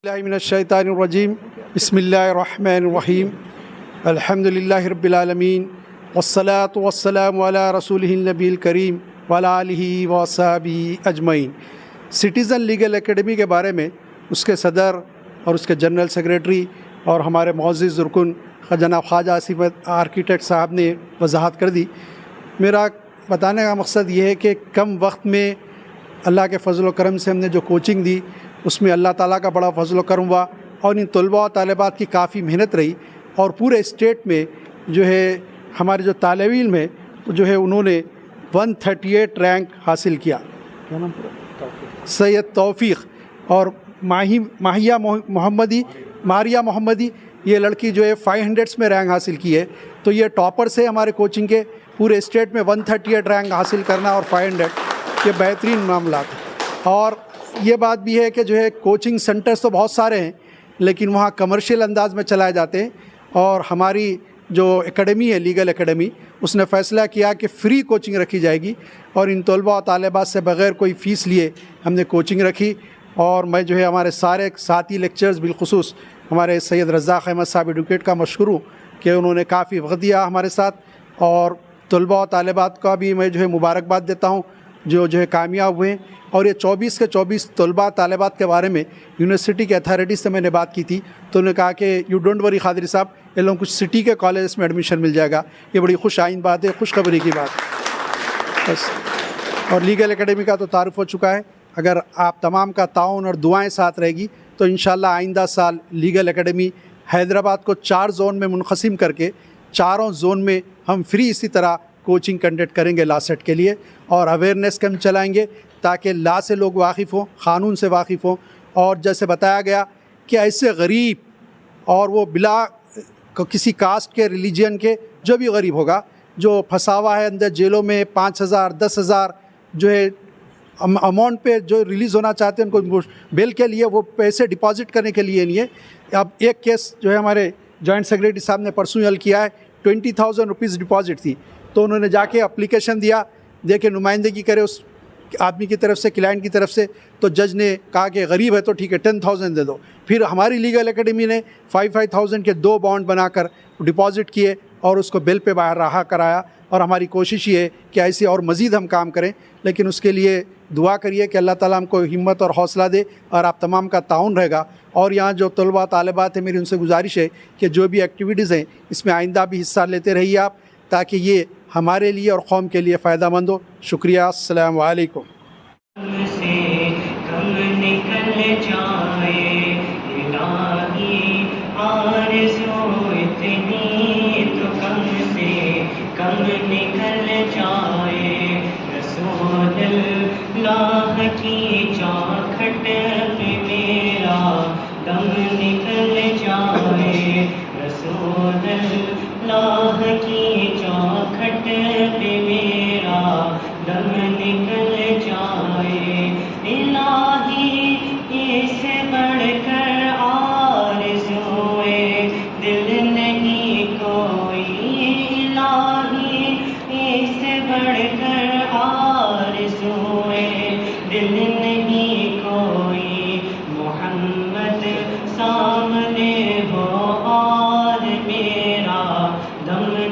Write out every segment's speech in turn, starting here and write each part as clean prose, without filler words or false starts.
من الشیطان الرجیم بسم اللہ الرحمن الرحیم الحمد للہ رب العالمین والصلاة والسلام علی رسولہ النبی الکریم وعلی آلہ وصحبہ اجمعین۔ سٹیزن لیگل اکیڈمی کے بارے میں اس کے صدر اور اس کے جنرل سیکریٹری اور ہمارے معزز رکن جناب خواجہ آصف آرکیٹیکٹ صاحب نے وضاحت کر دی۔ میرا بتانے کا مقصد یہ ہے کہ کم وقت میں اللہ کے فضل و کرم سے ہم نے جو کوچنگ دی اس میں اللہ تعالیٰ کا بڑا فضل و کرم ہوا، اور ان طلباء و طالبات کی کافی محنت رہی، اور پورے اسٹیٹ میں جو ہے ہمارے جو طالب علم ہیں جو ہے انہوں نے 138 رینک حاصل کیا۔ سید توفیق اور ماہیہ محمدی یہ لڑکی جو ہے 500 میں رینک حاصل کی ہے، تو یہ ٹاپرس ہے ہمارے کوچنگ کے۔ پورے اسٹیٹ میں 138 رینک حاصل کرنا اور 500 یہ بہترین معاملات ہیں۔ اور یہ بات بھی ہے کہ جو ہے کوچنگ سینٹرز تو بہت سارے ہیں لیکن وہاں کمرشل انداز میں چلائے جاتے ہیں، اور ہماری جو اکیڈمی ہے لیگل اکیڈمی اس نے فیصلہ کیا کہ فری کوچنگ رکھی جائے گی، اور ان طلباء و طالبات سے بغیر کوئی فیس لیے ہم نے کوچنگ رکھی۔ اور میں جو ہے ہمارے سارے ساتھی لیکچرز بالخصوص ہمارے سید رزاق احمد صاحب ایڈوکیٹ کا مشکور ہوں کہ انہوں نے کافی وقت دیا ہمارے ساتھ، اور طلباء و طالبات کا بھی میں جو ہے مبارکباد دیتا ہوں جو ہے کامیاب ہوئے۔ اور یہ 24 کے 24 طلباء طالبات کے بارے میں یونیورسٹی کے اتھارٹی سے میں نے بات کی تھی، تو انہوں نے کہا کہ یو ڈونٹ وری قادری صاحب، یہ لوگوں کو سٹی کے کالجز میں ایڈمیشن مل جائے گا۔ یہ بڑی خوش آئند بات ہے، خوشخبری کی بات ہے بس۔ اور لیگل اکیڈمی کا تو تعارف ہو چکا ہے، اگر آپ تمام کا تعاون اور دعائیں ساتھ رہے گی تو انشاءاللہ آئندہ سال لیگل اکیڈمی حیدرآباد کو 4 زون میں منقسم کر کے 4 زون میں ہم فری اسی طرح کوچنگ کنڈکٹ کریں گے لا سیٹ کے لیے، اور اویئرنیس کیمپ چلائیں گے تاکہ لا سے لوگ واقف ہوں، قانون سے واقف ہوں۔ اور جیسے بتایا گیا کہ ایسے غریب اور وہ بلا کسی کاسٹ کے ریلیجین کے جو بھی غریب ہوگا جو پھنسا ہوا ہے اندر جیلوں میں 5000 10,000 جو ہے اماؤنٹ پہ جو ریلیز ہونا چاہتے ہیں ان کو بیل کے لیے وہ پیسے ڈپازٹ کرنے کے لیے نہیں ہے۔ اب ایک کیس جو ہے ہمارے جوائنٹ سیکریٹری صاحب نے پرسوں حل کیا ہے، 20,000 روپیز ڈپازٹ تھی، تو انہوں نے جا کے اپلیکیشن دیا، دے کے نمائندگی کرے اس آدمی کی طرف سے، کلائنٹ کی طرف سے، تو جج نے کہا کہ غریب ہے تو ٹھیک ہے 10,000 دے دو۔ پھر ہماری لیگل اکیڈمی نے 5,000 کے 2 بانڈ بنا کر ڈپازٹ کیے اور اس کو بل پہ باہر رہا کرایا، اور ہماری کوشش یہ ہے کہ ایسے اور مزید ہم کام کریں، لیکن اس کے لیے دعا کریے کہ اللہ تعالیٰ ہم کو ہمت اور حوصلہ دے، اور آپ تمام کا تعاون رہے گا۔ اور یہاں جو طلباء طالبات ہیں میری ان سے گزارش ہے کہ جو بھی ایکٹیویٹیز ہیں اس میں آئندہ بھی حصہ لیتے رہیے آپ، تاکہ یہ ہمارے لیے اور قوم کے لیے فائدہ مند ہو۔ شکریہ، السلام علیکم۔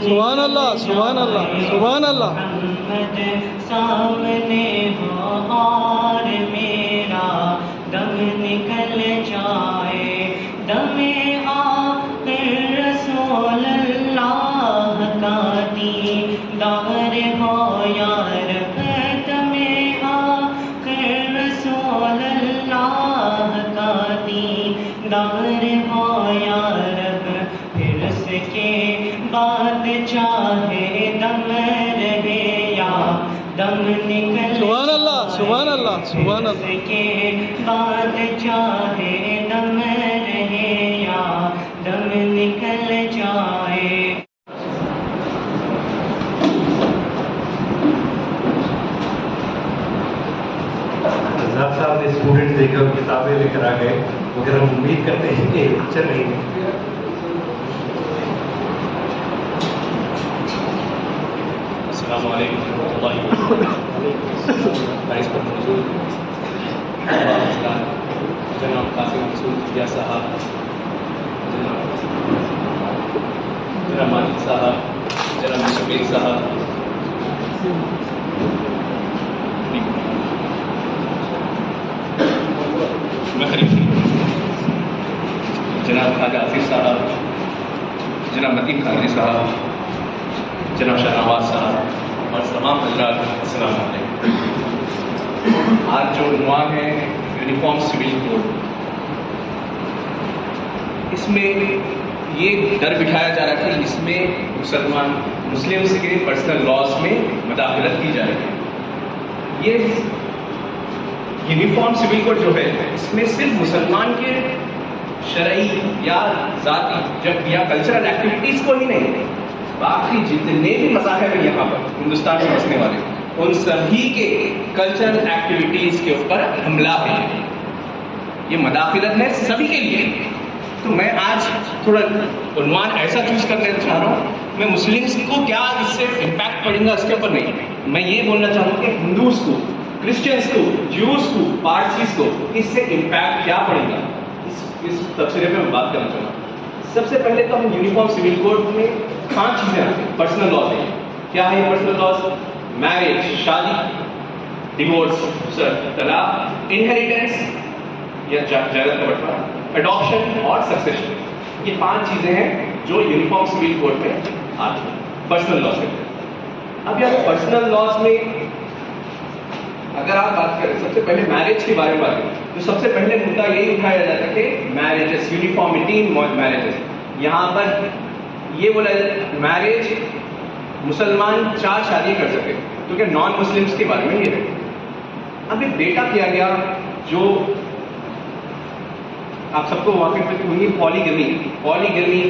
سبحان اللہ، سبحان اللہ، سبحان اللہ۔ محمد سامنے ہو اور میرا دم نکل جائے، دم آخر رسول اللہ کا دیدار ہو یا رب، دم آخر رسول اللہ کا دیدار ہو یا رب، پھر اس کے بعد چاہے دم رہے یا دم نکل، سبحان اللہ، سبحان اللہ، سبحان اللہ۔ اس کے بعد چاہے دم رہے یا دم نکل جائے۔ رزاق صاحب نے اسٹوڈنٹ دیکھے اور کتابیں لے کر آ گئے، مگر ہم امید کرتے ہیں کہ لیکچر نہیں۔ السلام علیکم ورحمۃ اللہ وبرکاتہ۔ جناب قاسم مسعود یا صاحب، جناب ماجد صاحب، جناب شبیر صاحب، جناب خواجہ آصف صاحب، جناب متین خانوی صاحب، جناب شاہ نواز صاحب اور تمام حضرات، السلام علیکم۔ آج جو عنوان ہے یونیفارم سول کوڈ، اس میں یہ ڈر بٹھایا جا رہا ہے کہ اس میں مسلمس کے پرسنل لاز میں مداخلت کی جائے گی۔ یہ یونیفارم سول کوڈ جو ہے اس میں صرف مسلمان کے شرعی یا ذاتی یا کلچرل ایکٹیویٹیز کو ہی نہیں، باقی جتنے بھی مذاہب ہیں یہاں پر ہندوستان میں بسنے والے، ان سبھی کے کلچرل ایکٹیویٹیز کے اوپر حملہ ہے۔ یہ مداخلت ہے سبھی کے لیے۔ تو میں آج تھوڑا عنوان ایسا چوز کرنا چاہ رہا ہوں، میں مسلمس کو کیا اس سے امپیکٹ پڑے گا اس کے اوپر نہیں، میں یہ بولنا چاہوں گا کہ ہندوز کو، کرسچنس کو، جیوز کو، پارسیز کو اس سے امپیکٹ کیا پڑے گا، اس تبصرے پہ میں بات کرنا چاہوں گا۔ سب سے پہلے تو ہم یونیفارم سول کوڈ میں 5 چیزیں آتی ہیں۔ پرسنل لاز ہیں، کیا ہے پرسنل لاز؟ میرج، شادی، ڈیورس، طلاق، انہیریٹنس یا جائیداد کا بٹوارا، اڈاپشن اور سکسیشن۔ یہ 5 چیزیں ہیں جو یونیفارم سول کوڈ میں آتی ہیں پرسنل لاز میں۔ اب یہاں پرسنل لاز میں اگر آپ بات کریں، سب سے پہلے میرج کے بارے میں بات کریں تو سب سے پہلے مدعا یہی اٹھایا جاتا ہے کہ میرجز، یونیفارمٹی ان میرجز۔ یہاں پر یہ بولا جاتا ہے میرج مسلمان 4 شادی کر سکے، کیونکہ نان مسلمس کے بارے میں یہ ہے۔ اب ایک ڈیٹا کیا گیا جو آپ سب کو واقف ہوئی، پالیگمی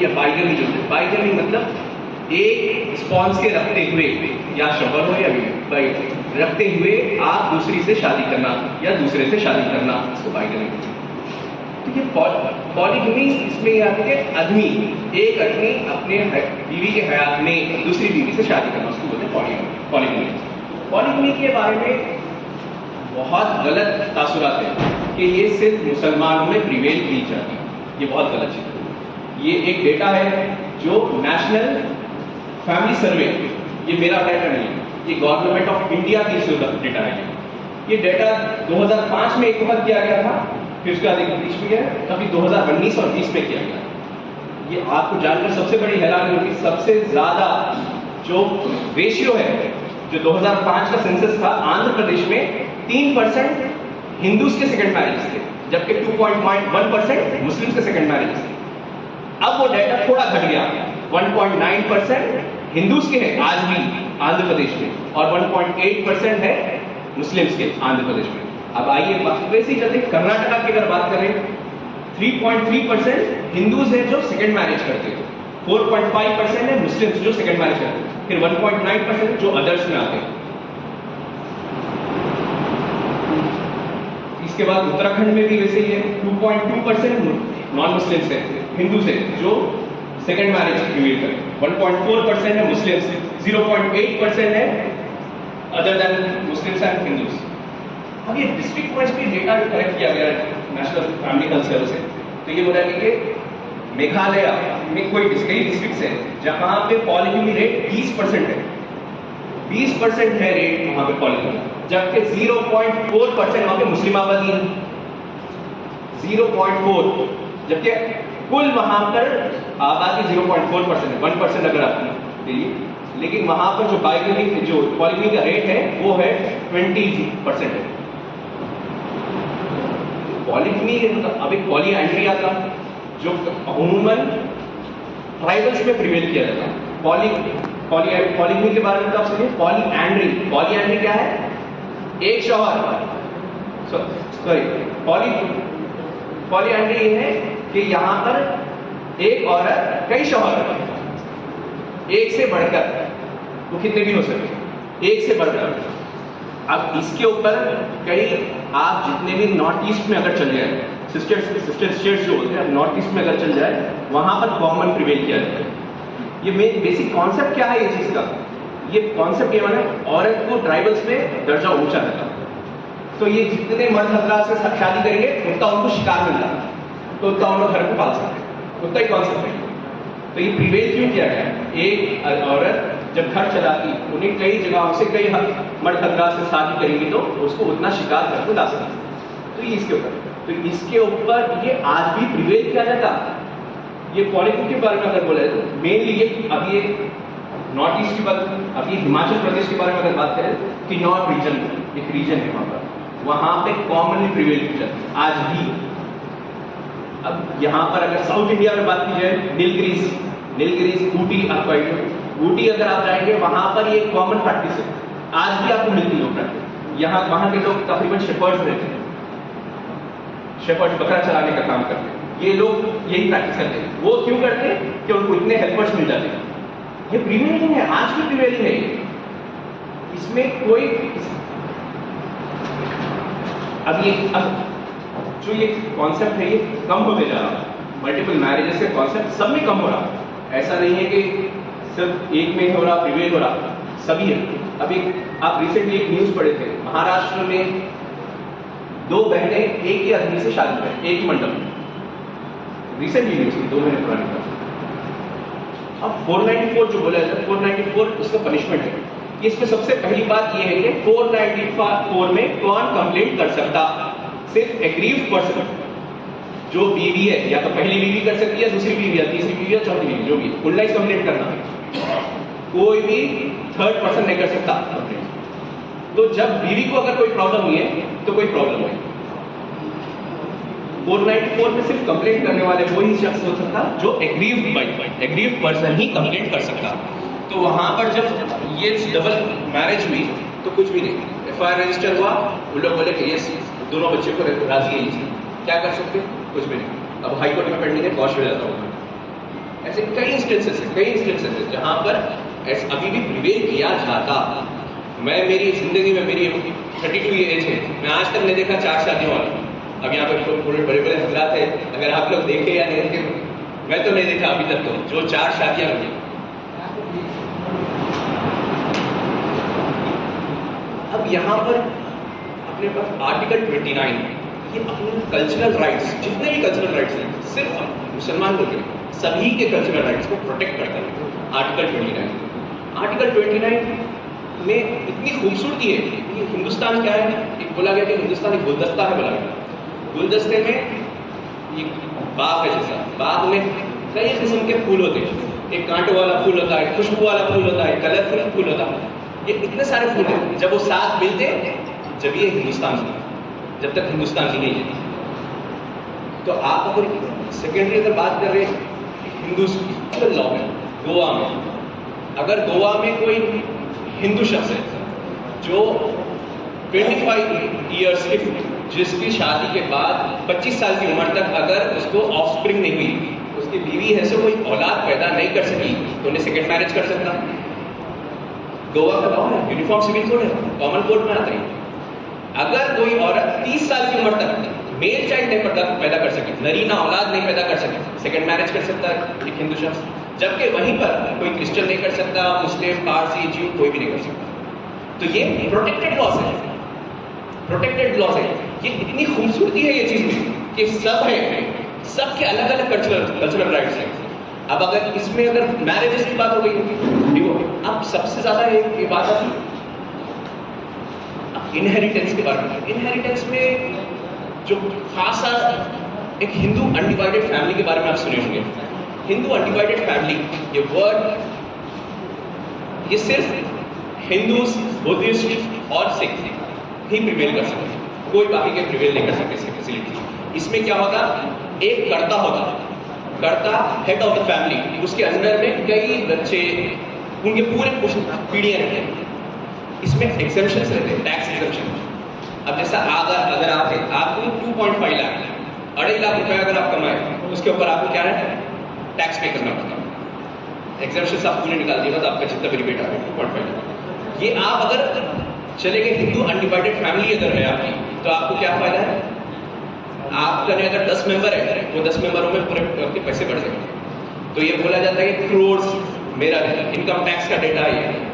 یا بائیگمی جو ہے، بائیگمی مطلب ایک اسپانس کے رکھتے ہوئے، یا شوہر ہو یا بیوی، رکھتے ہوئے آپ دوسری سے شادی کرنا یا دوسرے سے شادی کرنا، اس کو بائیگمی کہتے ہیں۔ تو یہ پالیگمی اس میں یہ آتی ہے کہ آدمی، ایک آدمی اپنے بیوی کے حیات میں دوسری بیوی سے شادی کرنا، اس کو بولتے ہیں پالیگمی۔ پالیگمی کے بارے میں بہت غلط تاثرات ہیں کہ یہ صرف مسلمانوں میں پریویل کی جاتی ہے، یہ بہت غلط چیز ہے۔ یہ ایک ڈیٹا ہے جو نیشنل فیملی سروے، یہ میرا ڈیٹا نہیں ہے، یہ گورنمنٹ آف انڈیا کی ڈیٹا ہے۔ یہ ڈیٹا 2005 میں ایک وقت کیا گیا تھا، پھر اس کے بعد ایک بیچ میں ہے، کبھی 2019 اور 20 میں کیا گیا۔ یہ آپ کو جان کر سب سے بڑی حیرانی ہوگی، سب سے زیادہ جو ریشیو ہے، جو 2005 کا سینسس تھا، آندھرا پردیش میں 3% ہندوز کے سیکنڈ میرجز تھے، جبکہ 2.1% مسلم کے سیکنڈ میرجز تھے۔ اب وہ ڈیٹا تھوڑا گھٹ گیا، 1.9% ہندوز کے ہیں آج بھی آندھرا پردیش میں، اور 1.8% ہے مسلمس کے آندھرا پردیش میں۔ اب آئیے ویسے ہی چلتے کرناٹکا کی اگر بات کریں، 3.3% ہندوز ہیں جو سیکنڈ میرج کرتے ہیں، 4.5% ہے مسلمس جو سیکنڈ میرج کرتے ہیں، پھر 1.9% جو ادرس میں آتے ہیں۔ اس کے بعد اتراکھنڈ میں بھی ویسے ہی ہے، 2.2% نان مسلمس ہیں، ہندوز ہیں جو سیکنڈ میرج کمیٹ کریں، 1.4% ہے مسلمس، 0.8% ہے other than Muslims and Hindus. اب یہ ڈسٹرکٹ وائز بھی ڈیٹا کلیکٹ کیا گیا ہے نیشنل فیملی ہیلتھ سروس سے، تو یہ بولا کہ میگھالیہ میں کئی ڈسٹرکٹس ہیں جہاں پہ پالیگمی ریٹ 20% ہے، 20% ہے ریٹ وہاں پہ پالیگمی، جبکہ 0.4% وہاں پہ مسلم آبادی ہے، 0.4، جبکہ کل وہاں پر آبادی 0.4% ہے، 1% اگر آپ دیکھیے، لیکن وہاں پر جو پالیگمی کا ریٹ ہے وہ ہے 20% ہے۔ پالیگمی اب ایک پالی اینڈری آتا جو عموماً ٹرائبلس میں پریویل کیا جاتا ہے۔ پالیگمی کے بارے میں تو آپ سنیے، پالی اینڈری کیا ہے؟ ایک شوہر، پالی اینڈری یہ ہے کہ یہاں پر ایک عورت کئی شوہر، ایک سے بڑھ کر، وہ کتنے بھی ہو سکتے، ایک سے بڑھ کر۔ اب اس کے اوپر کئی آپ جتنے بھی نارتھ ایسٹ میں اگر چل جائے، سسٹر اسٹیٹس جو ہوتے ہیں، نارتھ ایسٹ میں اگر چل جائے، وہاں پر کامن پریویل کیا جاتا ہے۔ یہ مین بیسک کانسیپٹ کیا ہے اس چیز کا؟ یہ کانسیپٹ یہ ہے عورت کو ٹرائبلس میں درجہ اونچا رکھا، تو یہ جتنے مرد حضرات سے شادی کریں گے اتنا ان کو شکار ملتا ہے، تو اتنا ان کو گھر کو پال سکتے ہیں، اتنا ہی کانسیپٹ ہے. تو یہ پریویل کیوں کیا گیا؟ ایک عورت جب گھر چلاتی انہیں کئی جگہوں سے کئی مرد حضرات سے شادی کریں گی تو اس کو اتنا شکار گھر کو لا سکتی. تو یہ اس کے اوپر، تو اس کے اوپر یہ آج بھی پریویل کیا جاتا. یہ پالیٹکس کے بارے میں اگر بولے تو مینلی یہ اب یہ نارتھ ایسٹ کی بات، اب یہ ہماچل پردیش کے بارے میں اگر بات کریں کہ نارتھ ریجن ایک ریجن ہے وہاں پر، وہاں پہ کامنلی پریویل کی جاتی ہے آج بھی. اب یہاں پر اگر ساؤتھ انڈیا میں بات کی جائے، نیلگریز اوٹی، آپ کو اوٹی اگر آپ جائیں گے وہاں پر یہ کامن پریکٹس ہے، آج بھی آپ کو ملتی ہے وہ پریکٹس. یہاں وہاں کے لوگ تقریباً شیپرڈز رہتے ہیں، شیپرڈ بکرا چلانے کا کام کرتے ہیں. یہ لوگ یہی پریکٹس کرتے ہیں. وہ کیوں کرتے ہیں کہ ان کو اتنے ہیلپرز مل جاتے ہیں. یہ پریویلنگ ہے، آج بھی پریویلنگ ہے. اس میں کوئی اب جو یہ کانسیپٹ ہے یہ کم ہوتے جا رہا ہے. ملٹیپل میرجز کے کانسیپٹ سب میں کم ہو رہا. ایسا نہیں ہے کہ صرف ایک میں ہو رہا پریویل ہو رہا، سبھی ہے. ابھی آپ ریسنٹلی ایک نیوز پڑھے تھے، مہاراشٹر میں 2 بہنیں ایک ہی آدمی سے شادی کریں، ایک ہی منڈپ میں. ریسنٹلی نیوز تھی 2 مہینے پرانی بات. اب 494 جو بولا جاتا ہے، 494 اس کا پنشمنٹ ہے. اس میں سب سے پہلی بات یہ ہے کہ 494 میں کون کمپلینٹ کر سکتا؟ صرف ایگریوڈ پرسن جو بیوی ہے، یا تو پہلی بیوی کر سکتی ہے، دوسری بیوی یا تیسری بیوی یا چوتھی بیوی، جو بھی کلائز کمپلینٹ کرنا ہے. کوئی بھی تھرڈ پرسن نہیں کر سکتا کمپلینٹ. تو جب بیوی کو اگر کوئی پرابلم ہوئی ہے تو کوئی پرابلم ہے. 494 میں صرف کمپلینٹ کرنے والے وہی شخص ہو سکتا جو ایگریوڈ پرسن ہی کمپلینٹ کر سکتا. تو وہاں پر جب یہ ڈبل میرج ہوئی تو کچھ بھی نہیں، ایف آئی آر رجسٹر ہوا، وہ لوگ بولے کہ یہ دونوں بچے کو راضی ہے، کیا کر سکتے؟ کچھ بھی نہیں. اب ہائی کورٹ میں پینڈنگ ہے، کوش ہو جاتا ہوگا. ایسے کئی انسٹنسز ہیں جہاں پر ابھی بھی پریویل کیا جاتا. میں میری زندگی میں میری 32 ایج ہے، میں آج تک نہیں دیکھا 4 شادیوں والا. اب یہاں پہ بڑے بڑے حضرات ہیں، اگر آپ لوگ دیکھیں یا نہیں دیکھیں، میں تو نہیں دیکھا ابھی تک. تو جو 4 شادیاں ہوئی، اب یہاں پر اپنے پاس آرٹیکل 29، یہ اپنے کلچرل رائٹس، جتنے بھی کلچرل رائٹس ہیں، صرف مسلمان لوگ ہیں، سبھی کے کلچرل رائٹس کو پروٹیکٹ کرتا ہے آرٹیکل 29. آرٹیکل 29 میں اتنی خوبصورتی ہے. یہ ہندوستان کیا ہے، ایک بولا گیا کہ ہندوستان ایک گلدستہ ہے. بولا گیا گلدستے میں ایک باغ ہے، جیسا باغ میں کئی قسم کے پھول ہوتے ہیں. ایک کانٹوں والا پھول ہوتا ہے، خوشبو والا پھول ہوتا ہے، کلرفل پھول ہوتا ہے. یہ اتنے سارے پھول ہیں، جب وہ ساتھ ملتے جب یہ ہندوستان کی، جب تک ہندوستان کی نہیں ہے. تو آپ اگر سیکنڈری اگر بات کر رہے ہیں ہندوستان لا میں، گوا میں، اگر گوا میں کوئی ہندو شخص ہے جو 25 ایئرس کے، جس کی شادی کے بعد 25 سال کی عمر تک اگر اس کو آف اسپرنگ نہیں ہوئی، اس کی بیوی ہے سے کوئی اولاد پیدا نہیں کر سکی، تو انہیں سیکنڈ میرج کر سکتا. گوا کا لا ہے، یونیفارم سول کوڈ ہے، کامن کوڈ میں آتا ہے. اگر کوئی عورت 30 سال کی عمر تک میل چائلڈ نہیں پیدا کر سکی، نرینہ اولاد نہیں پیدا کر سکی، سیکنڈ میرج کر سکتا ہے ایک ہندو شخص. جبکہ وہیں پر کوئی کرسچن نہیں کر سکتا، مسلم، پارسی، جیو کوئی بھی نہیں کر سکتا. تو یہ پروٹیکٹڈ لاس ہے، پروٹیکٹڈ لاس ہے. یہ اتنی خوبصورتی ہے یہ چیز میں کہ سب ہے، سب کے الگ الگ کلچرل رائٹس ہیں. اب اگر اس میں اگر میرجز کی بات ہو گئی، اب سب سے زیادہ یہ بات آتی انہیریٹنس کے بارے میں. انہیریٹنس میں جو خاصا ایک ہندو انڈیوائڈیڈ فیملی کے بارے میں آپ سنے ہوں گے. ہندو انڈیوائڈیڈ فیملی، یہ ورڈ یہ صرف ہندوز، بدھسٹ اور سکھ ہی پریویل کر سکتے، کوئی باقی کے پریویل نہیں کر سکتے اس کی فیسلٹی. اس میں کیا ہوتا، ایک کرتا ہوتا، کرتا ہیڈ آف دا فیملی، اس کے اندر میں کئی بچے، ان کے پورے پیڑھیاں رہتے ہیں. اس میں ایگزمپشنس رہتے ہیں، ٹیکس ایگزمپشن. اب جیسا اگر آپ کو 2.5 لاکھ 2.5 لاکھ روپے اگر آپ کمائے، اس کے اوپر آپ کو کیا ہے، ٹیکس پے کرنا پڑتا. ایگزمپشنس آپ پورے نکال دیے گا تو آپ کا جتنا بھی ریبیٹ آ رہا ہے 2.5 لاکھ. یہ آپ اگر چلے گئے ہندو انڈیوائڈیڈ فیملی اگر ہے آپ کی، تو آپ کو کیا فائدہ ہے، آپ کا اگر 10 ممبر ہے، وہ 10 ممبروں میں پورے آپ کے پیسے بڑھ جائیں گے. تو یہ بولا جاتا ہے کہ کروڑز میرا انکم ٹیکس کا ڈیٹا ہے.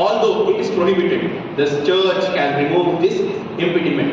although it is prohibited, the church can remove this impediment.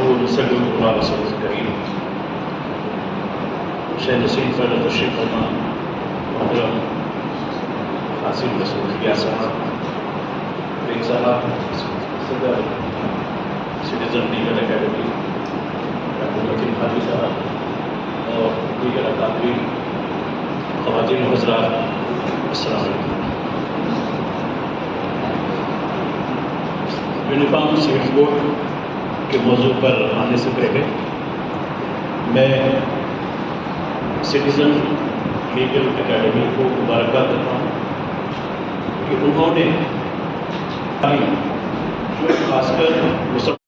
ونسلم على رسول الكريم شيخ نسيم فضيلة الشيخ عمان محترم حاصل مسؤولية صاحب بن صاحب صدر سٹیزن لیگل اکیڈمی ڈاکٹر لطیف حاجی صاحب اور دیگر اکابرین خواتین و حضرات، السلام علیکم۔ یونیفارم سیویل کوڈ کے موضوع پر آنے سے پہلے میں سٹیزن لیگل اکیڈمی کو مبارکباد دیتا ہوں کہ انہوں نے جو خاص کر